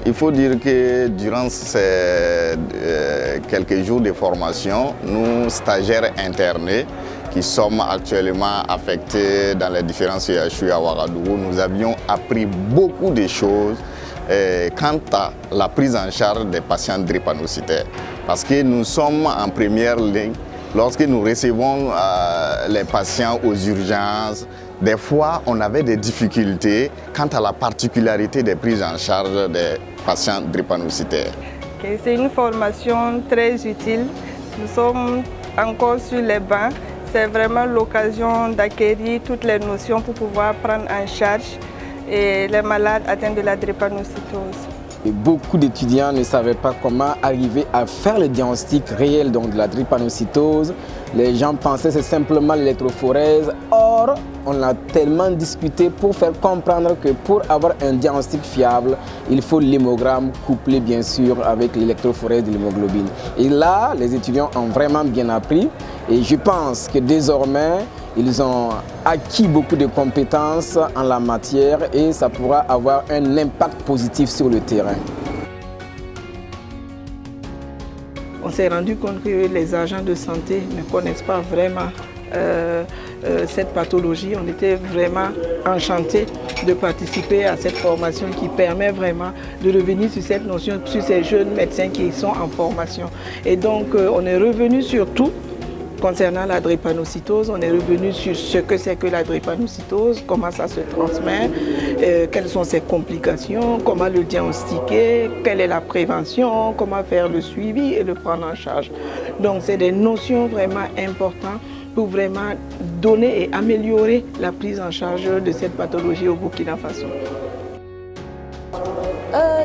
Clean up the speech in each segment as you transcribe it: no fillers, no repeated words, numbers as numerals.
Il faut dire que durant ces quelques jours de formation, nous, stagiaires internés, qui sommes actuellement affectés dans les différents CHU à Ouagadougou, nous avions appris beaucoup de choses quant à la prise en charge des patients drépanocytaires. Parce que nous sommes en première ligne lorsque nous recevons les patients aux urgences. Des fois, on avait des difficultés quant à la particularité des prises en charge des patients drépanocytaires. C'est une formation très utile. Nous sommes encore sur les bancs. C'est vraiment l'occasion d'acquérir toutes les notions pour pouvoir prendre en charge les malades atteints de la drépanocytose. Et beaucoup d'étudiants ne savaient pas comment arriver à faire le diagnostic réel donc, de la drépanocytose. Les gens pensaient que c'est simplement l'électrophorèse. Or, on a tellement discuté pour faire comprendre que pour avoir un diagnostic fiable, il faut l'hémogramme couplé bien sûr avec l'électrophorèse de l'hémoglobine. Et là, les étudiants ont vraiment bien appris. Et je pense que désormais, ils ont acquis beaucoup de compétences en la matière et ça pourra avoir un impact positif sur le terrain. On s'est rendu compte que les agents de santé ne connaissent pas vraiment cette pathologie. On était vraiment enchantés de participer à cette formation qui permet vraiment de revenir sur cette notion, sur ces jeunes médecins qui sont en formation. Et donc, on est revenu sur tout. Concernant la drépanocytose, on est revenu sur ce que c'est que la drépanocytose, comment ça se transmet, quelles sont ses complications, comment le diagnostiquer, quelle est la prévention, comment faire le suivi et le prendre en charge. Donc c'est des notions vraiment importantes pour vraiment donner et améliorer la prise en charge de cette pathologie au Burkina Faso.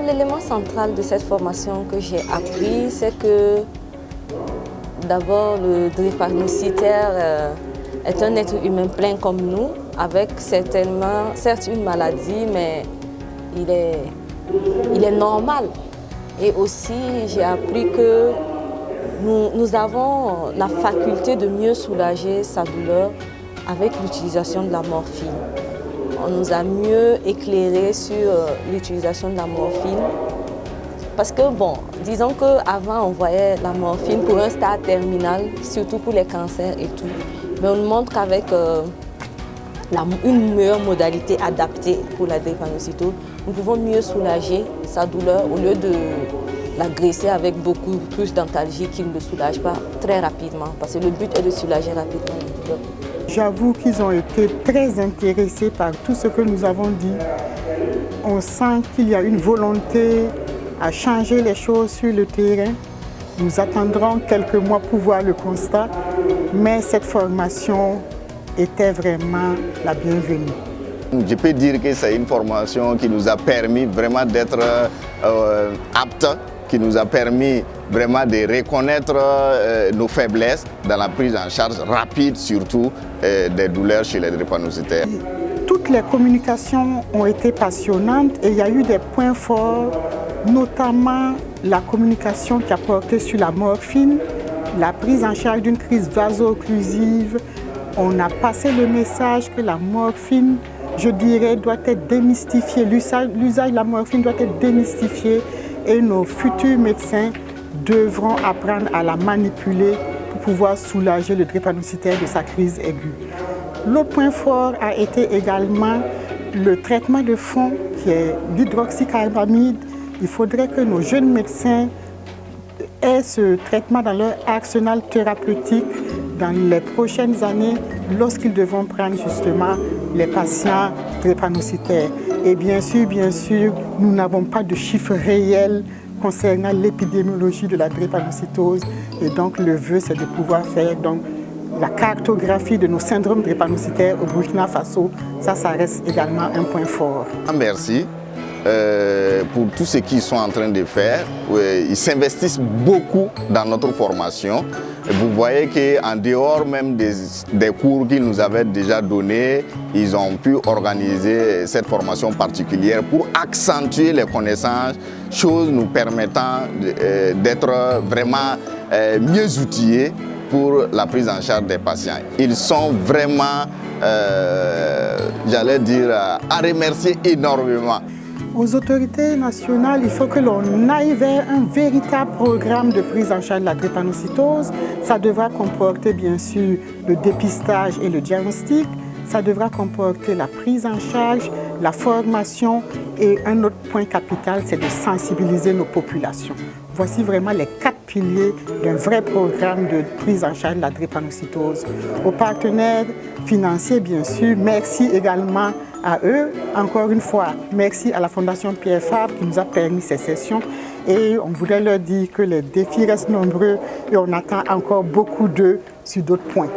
L'élément central de cette formation que j'ai appris, c'est que d'abord, le drépanocytaire est un être humain plein comme nous, avec certes une maladie, mais il est normal. Et aussi, j'ai appris que nous avons la faculté de mieux soulager sa douleur avec l'utilisation de la morphine. On nous a mieux éclairé sur l'utilisation de la morphine. Parce que, bon, disons qu'avant, on voyait la morphine pour un stade terminal, surtout pour les cancers et tout. Mais on nous montre qu'avec une meilleure modalité adaptée pour la drépanocytose, nous pouvons mieux soulager sa douleur au lieu de l'agresser avec beaucoup plus d'antalgie qui ne le soulage pas très rapidement. Parce que le but est de soulager rapidement la douleur. J'avoue qu'ils ont été très intéressés par tout ce que nous avons dit. On sent qu'il y a une volonté à changer les choses sur le terrain. Nous attendrons quelques mois pour voir le constat, mais cette formation était vraiment la bienvenue. Je peux dire que c'est une formation qui nous a permis vraiment d'être aptes, qui nous a permis vraiment de reconnaître nos faiblesses dans la prise en charge rapide, surtout des douleurs chez les drépanocytaires. Toutes les communications ont été passionnantes et il y a eu des points forts, notamment la communication qui a porté sur la morphine, la prise en charge d'une crise vaso-occlusive. On a passé le message que la morphine, je dirais, doit être démystifiée. L'usage de la morphine doit être démystifié et nos futurs médecins devront apprendre à la manipuler pour pouvoir soulager le drépanocytaire de sa crise aiguë. L'autre point fort a été également le traitement de fond qui est l'hydroxycarbamide. Il faudrait que nos jeunes médecins aient ce traitement dans leur arsenal thérapeutique dans les prochaines années lorsqu'ils devront prendre justement les patients drépanocytaires. Et bien sûr, nous n'avons pas de chiffres réels concernant l'épidémiologie de la drépanocytose. Et donc le vœu, c'est de pouvoir faire la cartographie de nos syndromes drépanocytaires au Burkina Faso. Ça reste également un point fort. Merci pour tout ce qu'ils sont en train de faire. Ils s'investissent beaucoup dans notre formation. Vous voyez qu'en dehors même des cours qu'ils nous avaient déjà donnés, ils ont pu organiser cette formation particulière pour accentuer les connaissances, chose nous permettant d'être vraiment mieux outillés pour la prise en charge des patients. Ils sont vraiment, j'allais dire, à remercier énormément. Aux autorités nationales, il faut que l'on aille vers un véritable programme de prise en charge de la drépanocytose. Ça devra comporter bien sûr le dépistage et le diagnostic. Ça devra comporter la prise en charge, la formation et un autre point capital, c'est de sensibiliser nos populations. Voici vraiment les 4 piliers d'un vrai programme de prise en charge de la drépanocytose. Aux partenaires financiers, bien sûr, merci également à eux. Encore une fois, merci à la Fondation Pierre Fabre qui nous a permis ces sessions. Et on voudrait leur dire que les défis restent nombreux et on attend encore beaucoup d'eux sur d'autres points.